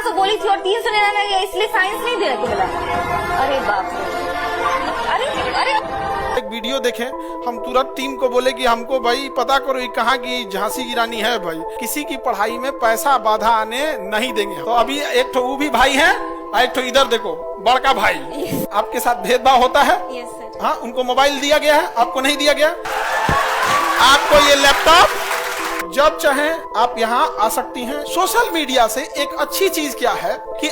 400 बोली थी और 399 इसलिए साइंस नहीं दे रहे बोला। अरे बाप रे, अरे अरे एक वीडियो देखें, हम तुरंत टीम को बोले कि हमको भाई पता करो ये कहाँ की झांसी की रानी है भाई, किसी की पढ़ाई में पैसा बाधा आने नहीं देंगे। तो अभी एक तो वो भी भाई है, एक तो इधर देखो बड़का भाई। आपके साथ भेदभाव होता है? Yes sir. हाँ, उनको मोबाइल दिया गया है, आपको नहीं दिया गया। आपको ये लैपटॉप जब चाहे आप यहाँ आ सकती हैं। सोशल मीडिया से एक अच्छी चीज क्या है कि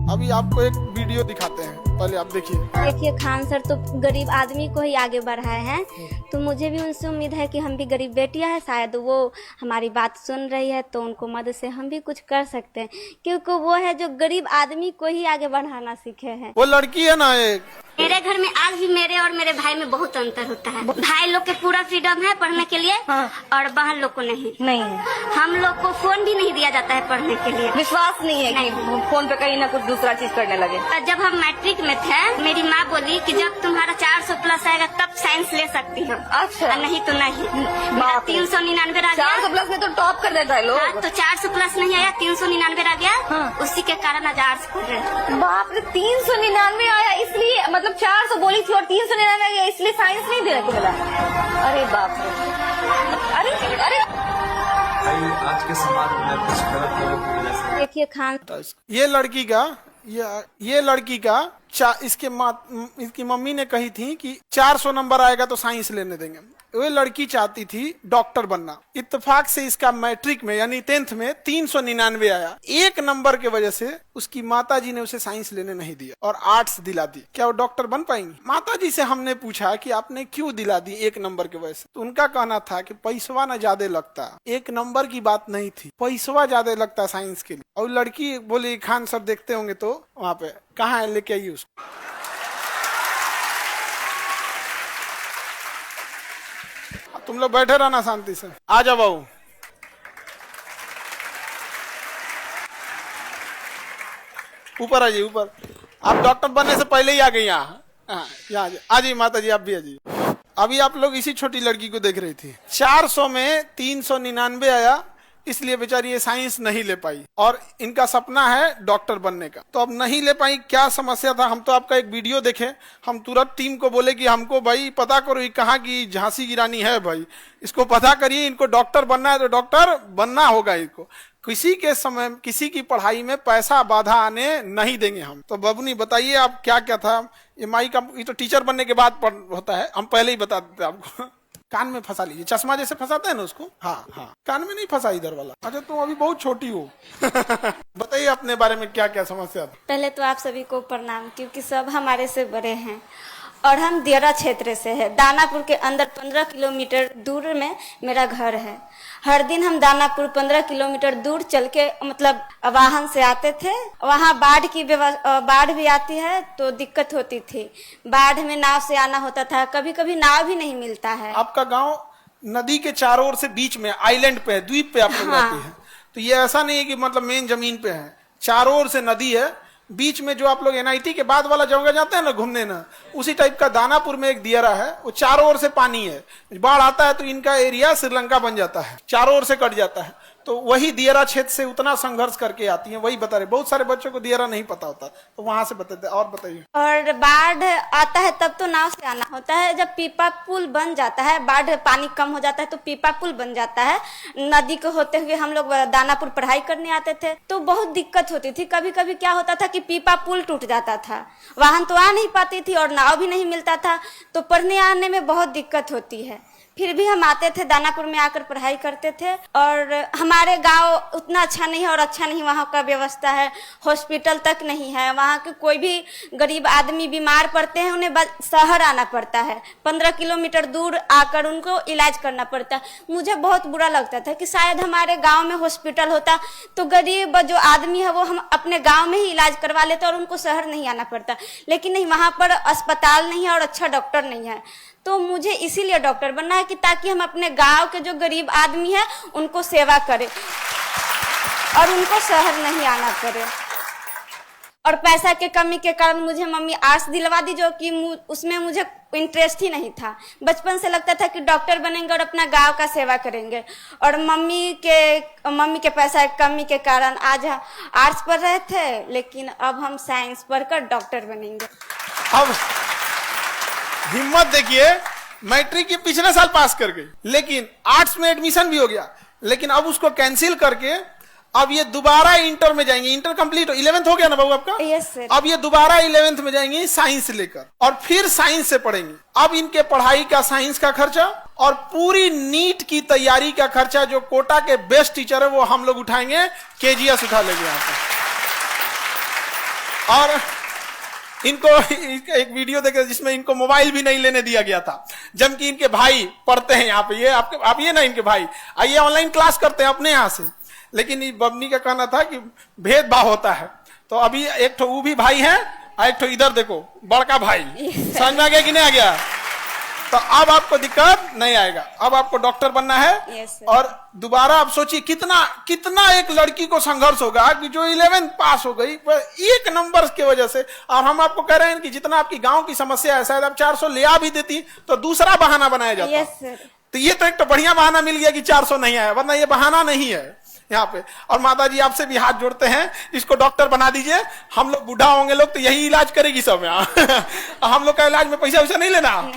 अभी आपको एक वीडियो दिखाते हैं, पहले आप देखिए। खान सर तो गरीब आदमी को ही आगे बढ़ाए हैं, तो मुझे भी उनसे उम्मीद है कि हम भी गरीब बेटियां हैं, शायद वो हमारी बात सुन रही है तो उनको मदद से हम भी कुछ कर सकते हैं, क्योंकि वो है जो गरीब आदमी को ही आगे बढ़ाना सीखे हैं। वो लड़की है ना एक, मेरे घर में आज भी मेरे और मेरे भाई में बहुत अंतर होता है। भाई लोग के पूरा फ्रीडम है पढ़ने के लिए, हाँ। और बहन लोग को नहीं है। हम लोग को फोन भी नहीं दिया जाता है पढ़ने के लिए। विश्वास नहीं है कि फोन पे कहीं ना कुछ दूसरा चीज करने लगे। जब हम मैट्रिक में थे, मेरी माँ बोली कि जब तुम्हारा 400 प्लस आएगा तब साइंस ले सकती हो, अच्छा। नहीं तो नहीं। 399 आ गया। 400 प्लस में तो टॉप कर देता है लोग। हाँ, तो 400 प्लस नहीं आया, 399 आ गया। हाँ। उसी के कारण आज आर्ट्स पढ़ रहे हैं। बाप रे, 399 आया इसलिए, मतलब 400 बोली थी और 399 आया इसलिए साइंस नहीं दे रहे बोला। अरे बाप रे, अरे अरे आज के समाज में कुछ गलत लोगों की वजह से देखिए खान, ये लड़की का ये लड़की का इसकी मम्मी ने कही थी कि 400 नंबर आएगा तो साइंस लेने देंगे। वो लड़की चाहती थी डॉक्टर बनना। इत्तेफाक से इसका मैट्रिक में यानी 10th में 399 आया। एक नंबर के वजह से उसकी माताजी ने उसे साइंस लेने नहीं दिया और आर्ट्स दिला दी। क्या वो डॉक्टर बन पाएंगी? माताजी से हमने पूछा कि आपने क्यों दिला दी एक नंबर के वजह से, तो उनका कहना था कि पैसवा न ज्यादा लगता, एक नंबर की बात नहीं थी, पैसवा ज्यादा लगता साइंस के लिए। और लड़की बोली खान सर देखते होंगे तो वहाँ पे कहाँ है, लेके आइए उसको। तुम लोग बैठे रहना शांति से। आ जाओ बाबू। ऊपर आ जाइए, ऊपर। आप डॉक्टर बनने से पहले ही आ गई यहाँ। यहाँ आ जाइए माता जी, आप भी आ जाइए। अभी आप लोग इसी छोटी लड़की को देख रही थी। 400 में 399 आया, इसलिए बेचारी ये साइंस नहीं ले पाई और इनका सपना है डॉक्टर बनने का। तो अब नहीं ले पाई, क्या समस्या था? हम तो आपका एक वीडियो देखे, हम तुरंत टीम को बोले कि हमको भाई पता करो ये कहाँ की झांसी की रानी है भाई, इसको पता करिए, इनको डॉक्टर बनना है तो डॉक्टर बनना होगा इनको। किसी के समय किसी की पढ़ाई में पैसा बाधा आने नहीं देंगे हम। तो बबनी बताइए आप क्या क्या था? ये माई का, ये तो टीचर बनने के बाद होता है, हम पहले ही बता देते आपको। कान में फंसा लीजिए, चश्मा जैसे फंसाते हैं ना उसको। हाँ हाँ, कान में नहीं फंसा इधर वाला। अच्छा, तुम अभी बहुत छोटी हो। बताइए अपने बारे में क्या क्या समस्या था? पहले तो आप सभी को प्रणाम, क्योंकि सब हमारे से बड़े हैं और हम दियरा क्षेत्र से है। दानापुर के अंदर 15 किलोमीटर दूर में मेरा घर है। हर दिन हम दानापुर 15 किलोमीटर दूर चल के, मतलब वाहन से आते थे। वहाँ बाढ़ भी आती है तो दिक्कत होती थी। बाढ़ में नाव से आना होता था, कभी कभी नाव भी नहीं मिलता है। आपका गांव नदी के चारों ओर से बीच में आइलैंड पे है, द्वीप पे आप लोग रहते हैं। तो ये ऐसा नहीं है कि मतलब मेन जमीन पे है, चारों ओर से नदी है। बीच में जो आप लोग NIT के बाद वाला जगह जाते हैं ना घूमने ना, उसी टाइप का दानापुर में एक दियरा है। वो चारों ओर से पानी है, बाढ़ आता है तो इनका एरिया श्रीलंका बन जाता है, चारों ओर से कट जाता है। तो वही दियरा क्षेत्र से उतना संघर्ष करके आती है, वही बता रहे। बहुत सारे बच्चों को दियरा नहीं पता होता, तो वहां से बताते। और बताइए। और बाढ़ आता है तब तो नाव से आना होता है। जब पीपा पुल बन जाता है, बाढ़ पानी कम हो जाता है तो पीपा पुल बन जाता है। नदी को होते हुए हम लोग दानापुर पढ़ाई करने आते थे तो बहुत दिक्कत होती थी। कभी कभी क्या होता था कि पीपा पुल टूट जाता था, वाहन तो आ नहीं पाती थी और नाव भी नहीं मिलता था, तो पढ़ने आने में बहुत दिक्कत होती है। फिर भी हम आते थे, दानापुर में आकर पढ़ाई करते थे। और हमारे गांव उतना अच्छा नहीं है और अच्छा नहीं वहाँ का व्यवस्था है, हॉस्पिटल तक नहीं है। वहाँ के कोई भी गरीब आदमी बीमार पड़ते हैं, उन्हें शहर आना पड़ता है, 15 किलोमीटर दूर आकर उनको इलाज करना पड़ता है। मुझे बहुत बुरा लगता था कि शायद हमारे गाँव में हॉस्पिटल होता तो गरीब जो आदमी है वो हम अपने गाँव में ही इलाज करवा लेते और उनको शहर नहीं आना पड़ता। लेकिन नहीं, वहाँ पर अस्पताल नहीं है और अच्छा डॉक्टर नहीं है। तो मुझे इसीलिए डॉक्टर बनना है कि ताकि हम अपने गांव के जो गरीब आदमी हैं उनको सेवा करें और उनको शहर नहीं आना पड़े। और पैसा के कमी के कारण मुझे मम्मी आर्ट्स दिलवा दी, जो कि उसमें मुझे इंटरेस्ट ही नहीं था। बचपन से लगता था कि डॉक्टर बनेंगे और अपना गांव का सेवा करेंगे, और मम्मी के पैसा की कमी के कारण आज आर्ट्स पढ़ रहे थे, लेकिन अब हम साइंस पढ़कर डॉक्टर बनेंगे। अब हिम्मत देखिए, मैट्रिक के पिछले साल पास कर गई, लेकिन आर्ट्स में एडमिशन भी हो गया, लेकिन अब उसको कैंसिल करके अब ये दोबारा इंटर में जाएंगे। इंटर कंप्लीट 11th हो गया ना बाबू आपका? Yes sir. अब ये दोबारा 11th में जाएंगी साइंस लेकर, और फिर साइंस से पढ़ेंगी। अब इनके पढ़ाई का, साइंस का खर्चा और पूरी नीट की तैयारी का खर्चा, जो कोटा के बेस्ट टीचर है वो हम लोग उठाएंगे, केजीएस उठा लेंगे यहाँ पे। और इनको एक वीडियो देखे जिसमें इनको मोबाइल भी नहीं लेने दिया गया था, जबकि इनके भाई पढ़ते हैं यहाँ पे। ये आप ये ना, इनके भाई आइए ऑनलाइन क्लास करते हैं अपने यहाँ से, लेकिन बबनी का कहना था कि भेदभाव होता है। तो अभी एक तो वो भी भाई है, और एक तो इधर देखो बड़का भाई। समझ में आ गया कि नहीं आ गया? तो अब आपको दिक्कत नहीं आएगा, अब आपको डॉक्टर बनना है। और दोबारा आप सोचिए कितना एक लड़की को संघर्ष होगा कि जो 11th पास हो गई एक नंबर की वजह से। और हम आपको कह रहे हैं कि जितना आपकी गांव की समस्या है, शायद आप 400 ले आ भी देती तो दूसरा बहाना बनाया जाता। तो ये तो एक तो बढ़िया बहाना मिल गया कि 400 नहीं आया, वरना ये बहाना नहीं है यहाँ पे। और माता जी आपसे भी हाथ जोड़ते हैं, इसको डॉक्टर बना दीजिए। हम लोग बूढ़ा होंगे लोग तो यही इलाज करेगी सब यहाँ। हम लोग का इलाज में पैसा वैसा नहीं लेना,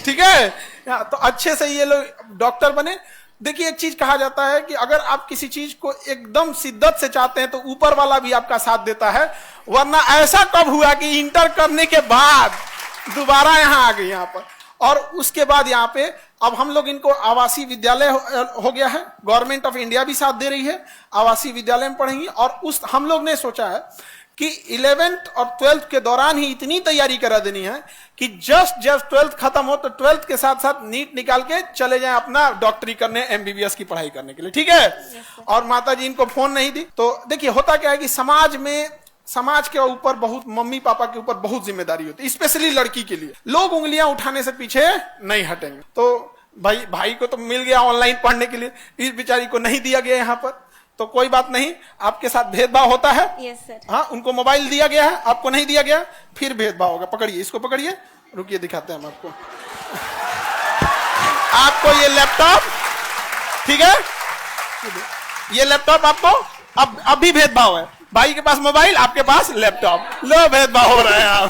ठीक है? तो अच्छे से ये लोग डॉक्टर बने। देखिए एक चीज कहा जाता है कि अगर आप किसी चीज को एकदम शिद्दत से चाहते हैं तो ऊपर वाला भी आपका साथ देता है। वरना ऐसा कब हुआ कि इंटर करने के बाद दोबारा यहाँ आ गई यहाँ पर, और उसके बाद यहाँ पे अब हम लोग इनको आवासीय विद्यालय हो गया है, गवर्नमेंट ऑफ इंडिया भी साथ दे रही है, आवासीय विद्यालय में पढ़ेंगी। और उस हम लोग ने सोचा है कि 11th और 12th के दौरान ही इतनी तैयारी करा देनी है कि जब 12th खत्म हो तो 12th के साथ साथ नीट निकाल के चले जाएं अपना डॉक्टरी करने, एमबीबीएस की पढ़ाई करने के लिए, ठीक है? और माता जी इनको फोन नहीं दी। तो देखिए होता क्या है कि समाज के ऊपर बहुत, मम्मी पापा के ऊपर बहुत जिम्मेदारी होती है, स्पेशली लड़की के लिए। लोग उंगलियां उठाने से पीछे नहीं हटेंगे। तो भाई को तो मिल गया ऑनलाइन पढ़ने के लिए, इस बेचारी को नहीं दिया गया यहाँ पर, तो कोई बात नहीं, आपके साथ भेदभाव होता है। Yes sir. हाँ, उनको मोबाइल दिया गया है, आपको नहीं दिया गया, फिर भेदभाव होगा। पकड़िए, इसको पकड़िए, रुकिए दिखाते हैं हम आपको। आपको ये लैपटॉप, ठीक है, ये लैपटॉप आपको अब भी भेदभाव है। भाई के पास मोबाइल, आपके पास लैपटॉप, लो भेदभाव हो रहा है आप।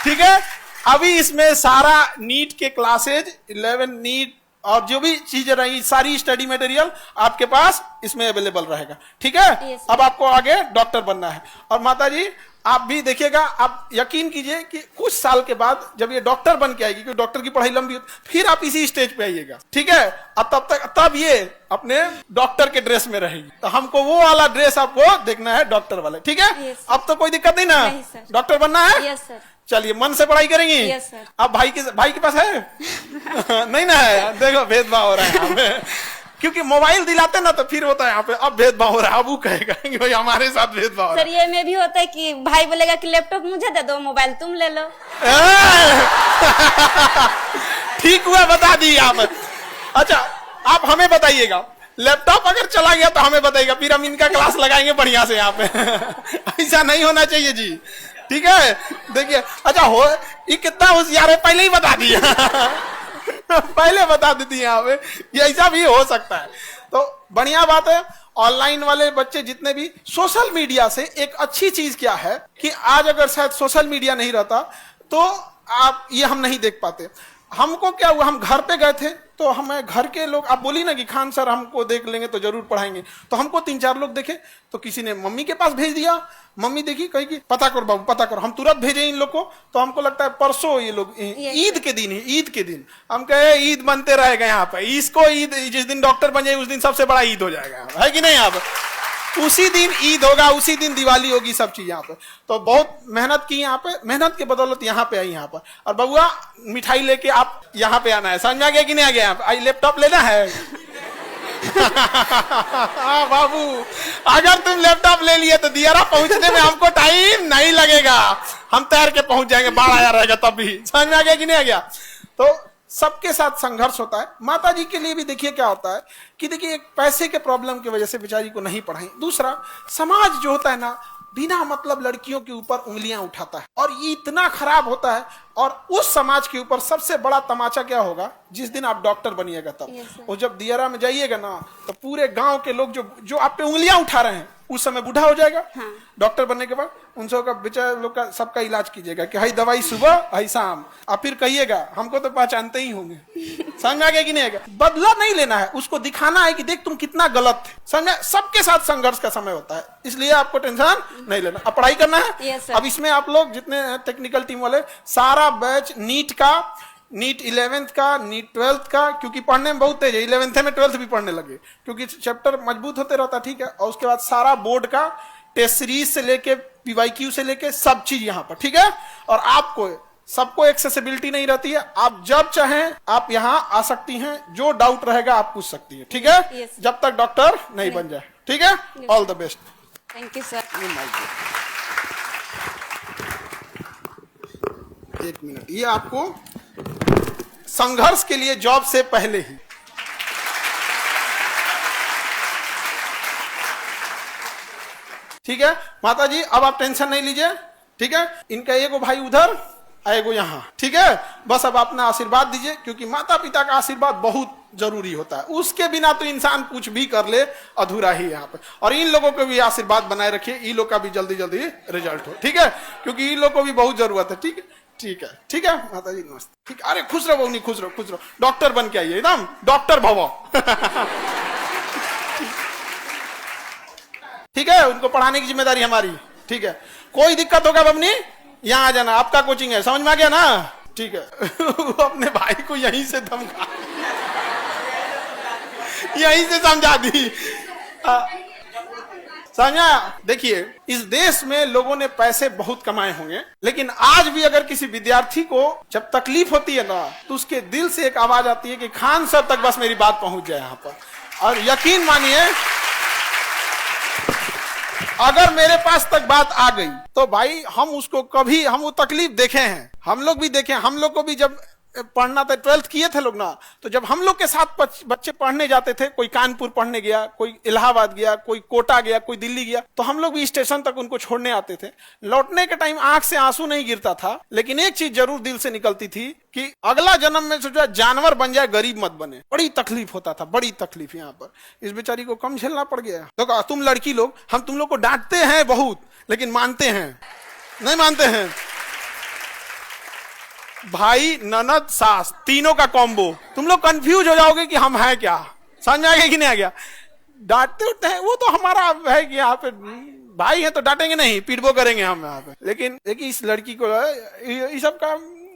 ठीक है, अभी इसमें सारा नीट के क्लासेज, 11 नीट और जो भी चीजें रही, सारी स्टडी मटेरियल आपके पास इसमें अवेलेबल रहेगा, ठीक है? अब आपको आगे डॉक्टर बनना है। और माता जी आप भी देखिएगा, आप यकीन कीजिए कि कुछ साल के बाद जब ये डॉक्टर बन के आएगी, क्योंकि डॉक्टर की पढ़ाई लंबी होती, फिर आप इसी स्टेज पे आइएगा, ठीक है? और तब ये अपने डॉक्टर के ड्रेस में रहेगी। तो हमको वो वाला ड्रेस आपको देखना है, डॉक्टर वाले, ठीक है? अब तो कोई दिक्कत नहीं ना? डॉक्टर बनना है? Yes sir. चलिए, मन से पढ़ाई करेंगी? Yes sir. अब भाई के पास है? नहीं ना है? देखो भेदभाव हो रहा है यहाँ पे। क्योंकि मोबाइल दिलाते ना तो फिर होता है यहाँ पे, अब भेदभाव हो रहा है। अब वो कहेगा कि भाई हमारे साथ भेदभाव हो रहा है। सर ये में भी होता है कि भाई बोलेगा कि लैपटॉप मुझे दे दो, मोबाइल तुम ले लो। ठीक हुआ, बता दी आप। अच्छा, आप हमें बताइएगा, लैपटॉप अगर चला गया तो हमें बताइएगा, फिर हम इनका क्लास लगाएंगे बढ़िया से यहाँ पे। ऐसा नहीं होना चाहिए जी, ठीक है? देखिए, अच्छा ये कितना होशियार है, पहले ही बता दिया। पहले बता देती यहाँ पे, ये ऐसा भी हो सकता है। तो बढ़िया बात है। ऑनलाइन वाले बच्चे जितने भी, सोशल मीडिया से एक अच्छी चीज क्या है कि आज अगर शायद सोशल मीडिया नहीं रहता तो आप ये हम नहीं देख पाते। हमको क्या हुआ, हम घर पे गए थे तो हमें घर के लोग, आप बोली ना कि खान सर हमको देख लेंगे तो जरूर पढ़ाएंगे, तो हमको 3-4 लोग देखे, तो किसी ने मम्मी के पास भेज दिया, मम्मी देखी, कही कि पता करो बाबू पता करो, हम तुरंत भेजे इन लोग को। तो हमको लगता है परसों ये लोग ईद के दिन ही, ईद के दिन हम कहे ईद बनते रहेगा यहाँ पे, इसको ईद, जिस दिन डॉक्टर बन जाए उस दिन सबसे बड़ा ईद हो जाएगा, है कि नहीं? यहाँ पे उसी दिन ईद होगा, उसी दिन दिवाली होगी, सब चीज यहाँ पे। तो बहुत मेहनत की यहाँ पे, मेहनत के बदौलत यहाँ पे आई यहाँ पर। और बबुआ मिठाई लेके आप यहाँ पे आना है, समझ में आ गया कि नहीं आ गया? यहाँ पे आई लैपटॉप लेना है। बाबू अगर तुम लैपटॉप ले लिए तो दियारा पहुंचने में हमको टाइम नहीं लगेगा, हम तैर के पहुंच जाएंगे, बाढ़ आया रहेगा तब भी। समझ में आ गया कि नहीं आ गया? तो सबके साथ संघर्ष होता है। माता जी के लिए भी देखिए क्या होता है कि देखिए एक पैसे के प्रॉब्लम की वजह से बेचारी को नहीं पढ़ाई। दूसरा, समाज जो होता है ना बिना मतलब लड़कियों के ऊपर उंगलियां उठाता है और ये इतना खराब होता है। और उस समाज के ऊपर सबसे बड़ा तमाचा क्या होगा, जिस दिन आप डॉक्टर बनिएगा तब। और जब दियारा में जाइएगा ना, तो पूरे गांव के लोग जो आप पे उंगलियां उठा रहे हैं, उस समय बूढ़ा हो जाएगा। हाँ। डॉक्टर बनने के बाद उन सब का बेचारे लोग का सबका इलाज कीजिएगा कि हई दवाई सुबह हई शाम। आप फिर कहिएगा हमको तो पहचानते ही होंगे। समझ आ गया कि नहीं आएगा? बदला नहीं लेना है, उसको दिखाना है कि देख तुम कितना गलत थे। समझा? सबके साथ संघर्ष का समय होता है, इसलिए आपको टेंशन नहीं लेना। अब पढ़ाई करना है। yes, अब इसमें आप लोग जितने टेक्निकल टीम वाले, सारा बैच नीट का, नीट 11th का, नीट 12th का, क्योंकि पढ़ने में बहुत तेज है। 11th में 12th भी पढ़ने लगे क्योंकि चैप्टर मजबूत होते रहता। ठीक है। और उसके बाद सारा बोर्ड का टेस्ट सीरीज से लेके PYQ से लेके सब चीज यहाँ पर। ठीक है। और आपको सबको एक्सेसिबिलिटी नहीं रहती है, आप जब चाहें आप यहाँ आ सकती हैं, जो डाउट रहेगा आप पूछ सकती हैं। ठीक है। yes. जब तक डॉक्टर नहीं बन जाए। ठीक है। All the best. Thank you sir. एक मिनट, ये आपको संघर्ष के लिए जॉब से पहले ही। ठीक है माता जी, अब आप टेंशन नहीं लीजिए। ठीक है। इनका एगो भाई उधर, एगो यहाँ। ठीक है। बस अब अपना आशीर्वाद दीजिए, क्योंकि माता पिता का आशीर्वाद बहुत जरूरी होता है। उसके बिना तो इंसान कुछ भी कर ले अधूरा ही यहाँ पे। और इन लोगों को भी आशीर्वाद बनाए रखिए, इन लोग का भी जल्दी जल्दी रिजल्ट हो। ठीक है। क्योंकि इन लोग को भी बहुत जरूरत है। ठीक है। ठीक है। ठीक है माता जी, नमस्ते। ठीक। अरे खुश रहो बहनी, खुश रहो, खुश रहो। डॉक्टर बन के आइए, एकदम डॉक्टर भवो। ठीक है। उनको पढ़ाने की जिम्मेदारी हमारी। ठीक है। कोई दिक्कत होगा बबनी, यहाँ आ जाना, आपका कोचिंग है। समझ में आ गया ना? ठीक है। अपने भाई को यहीं से धमका, यहीं से समझा दी। समझा? देखिए, इस देश में लोगों ने पैसे बहुत कमाए होंगे, लेकिन आज भी अगर किसी विद्यार्थी को जब तकलीफ होती है ना, तो उसके दिल से एक आवाज आती है कि खान सर तक बस मेरी बात पहुंच जाए यहाँ पर। और यकीन मानिए, अगर मेरे पास तक बात आ गई तो भाई हम उसको कभी, हम वो तकलीफ देखे हैं, हम लोग भी देखे हैं। हम लोग को भी जब पढ़ना था, 12th किए थे लोग ना, तो जब हम लोग के साथ बच्चे पढ़ने जाते थे, कोई कानपुर पढ़ने गया, कोई इलाहाबाद गया, कोई कोटा गया, कोई दिल्ली गया, तो हम लोग भी स्टेशन तक उनको छोड़ने आते थे। लौटने के टाइम आंख से आंसू नहीं गिरता था, लेकिन एक चीज जरूर दिल से निकलती थी कि अगला जन्म में सोचा जानवर बन जाए, गरीब मत बने। बड़ी तकलीफ होता था, बड़ी तकलीफ। यहाँ पर इस बेचारी को कम झेलना पड़ गया। तो तुम लड़की लोग, हम तुम लोग को डांटते हैं बहुत, लेकिन मानते हैं? नहीं मानते हैं? भाई ननद सास तीनों का कॉम्बो, तुम लोग कंफ्यूज हो जाओगे कि हम हैं क्या। समझ में आ गया कि नहीं आ गया? डांटते उठते हैं, वो तो हमारा है कि यहाँ पे भाई है तो डांटेंगे नहीं, पीटबो करेंगे हम यहाँ पे। लेकिन देखिए, इस लड़की को ये सब का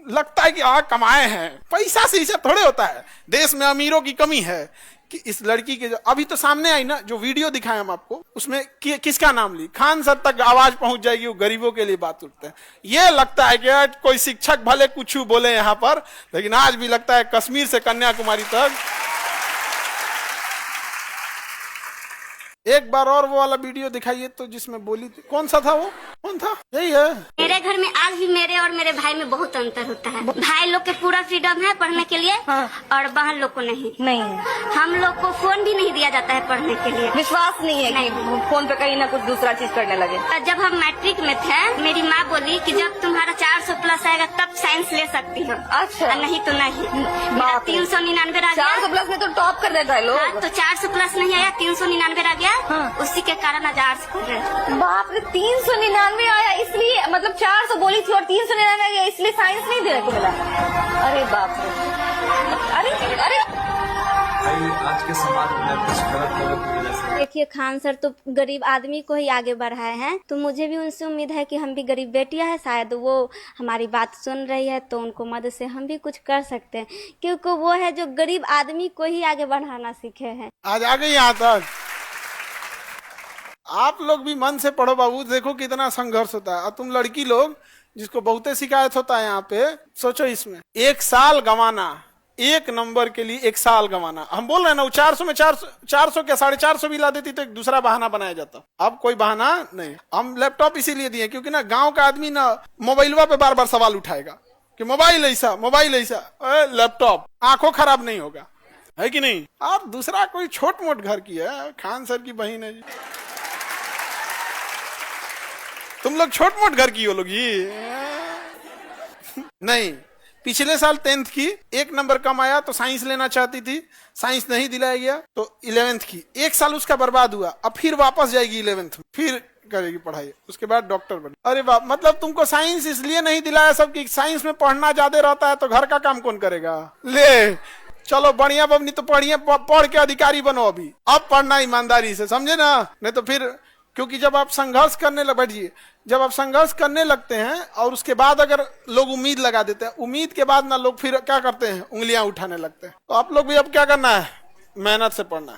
लगता है कि कमाए हैं, पैसा से ये सब थोड़े होता है। देश में अमीरों की कमी है कि इस लड़की के, जो अभी तो सामने आई ना, जो वीडियो दिखाए हम आपको, उसमें किसका नाम ली, खान सर तक आवाज पहुंच जाएगी, वो गरीबों के लिए बात उठते हैं। ये लगता है कि कोई शिक्षक भले कुछ बोले यहाँ पर, लेकिन आज भी लगता है कश्मीर से कन्याकुमारी तक। एक बार और वो वाला वीडियो दिखाइए तो, जिसमें बोली थी। कौन सा था वो? कौन था? यही है। मेरे घर में आज भी मेरे और मेरे भाई में बहुत अंतर होता है। भाई लोग के पूरा फ्रीडम है पढ़ने के लिए, हाँ। और बहन लोग को नहीं नहीं, हम लोग को फोन भी नहीं दिया जाता है पढ़ने के लिए। विश्वास नहीं है कि फोन पे कहीं ना कुछ दूसरा चीज करने लगे। जब हम मैट्रिक में थे, मेरी माँ बोली कि जब तुम्हारा 400 प्लस आएगा तब साइंस ले सकती हो। अच्छा। नहीं तो नहीं। मेरा 399 आ गया। 400 प्लस में तो टॉप कर देता है लोग। हाँ, तो 400 प्लस नहीं आया, 399 आ गया। हाँ। उसी के कारण आज आर्ट्स कर रहे हैं। बाप रे, 399 आया, इसलिए मतलब 400 बोली थी और 399 आया, इसलिए साइंस नहीं देने को मिला। अरे बाप रे। अरे अरे, भाई आज के समाज में कुछ गलत लोगों की वजह से। देखिए, खान सर तो गरीब आदमी को ही आगे बढ़ाए हैं, तो मुझे भी उनसे उम्मीद है कि हम भी गरीब बेटियां हैं, शायद वो हमारी बात सुन रही है, तो उनको मदद से हम भी कुछ कर सकते हैं, क्योंकि वो है जो गरीब आदमी को ही आगे बढ़ाना सीखे हैं। आज आ गई यहाँ तक। आप लोग भी मन से पढ़ो बाबू, देखो कितना संघर्ष होता है। और तुम लड़की लोग, जिसको बहुते शिकायत होता है यहाँ पे, सोचो इसमें 1 साल गंवाना, 1 नंबर के लिए 1 साल गंवाना। हम बोल रहे हैं ना, 400 में 400 क्या 450 भी ला देती तो एक दूसरा बहाना बनाया जाता। अब कोई बहाना नहीं। हम लैपटॉप इसीलिए दिए क्योंकि ना गांव का आदमी ना मोबाइलवा पे बार बार सवाल उठाएगा कि मोबाइल ऐसा, मोबाइल ऐसा। लैपटॉप, आंखों खराब नहीं होगा, है कि नहीं? आप दूसरा कोई छोट मोट घर की है, खान सर की बहन है जी। तुम लोग छोट मोट घर की हो लोग ही। नहीं, पिछले साल 10th की 1 नंबर कम आया तो साइंस लेना चाहती थी, साइंस नहीं दिलाया गया तो 11th की 1 साल उसका बर्बाद हुआ। अब फिर वापस जाएगी 11th में, फिर करेगी पढ़ाई, उसके बाद डॉक्टर बने। अरे बाप, मतलब तुमको साइंस इसलिए नहीं दिलाया सब कि साइंस में पढ़ना ज्यादा रहता है तो घर का काम कौन करेगा। ले चलो बढ़िया बबनी, तो पढ़िए, पढ़ के अधिकारी बनो। अभी अब पढ़ना ईमानदारी से, समझे ना, नहीं तो फिर, क्योंकि जब आप संघर्ष करने लग बैठिए, जब आप संघर्ष करने लगते हैं और उसके बाद अगर लोग उम्मीद लगा देते हैं, उम्मीद के बाद ना लोग फिर क्या करते हैं, उंगलियां उठाने लगते हैं। तो आप लोग भी अब क्या करना है, मेहनत से पढ़ना है।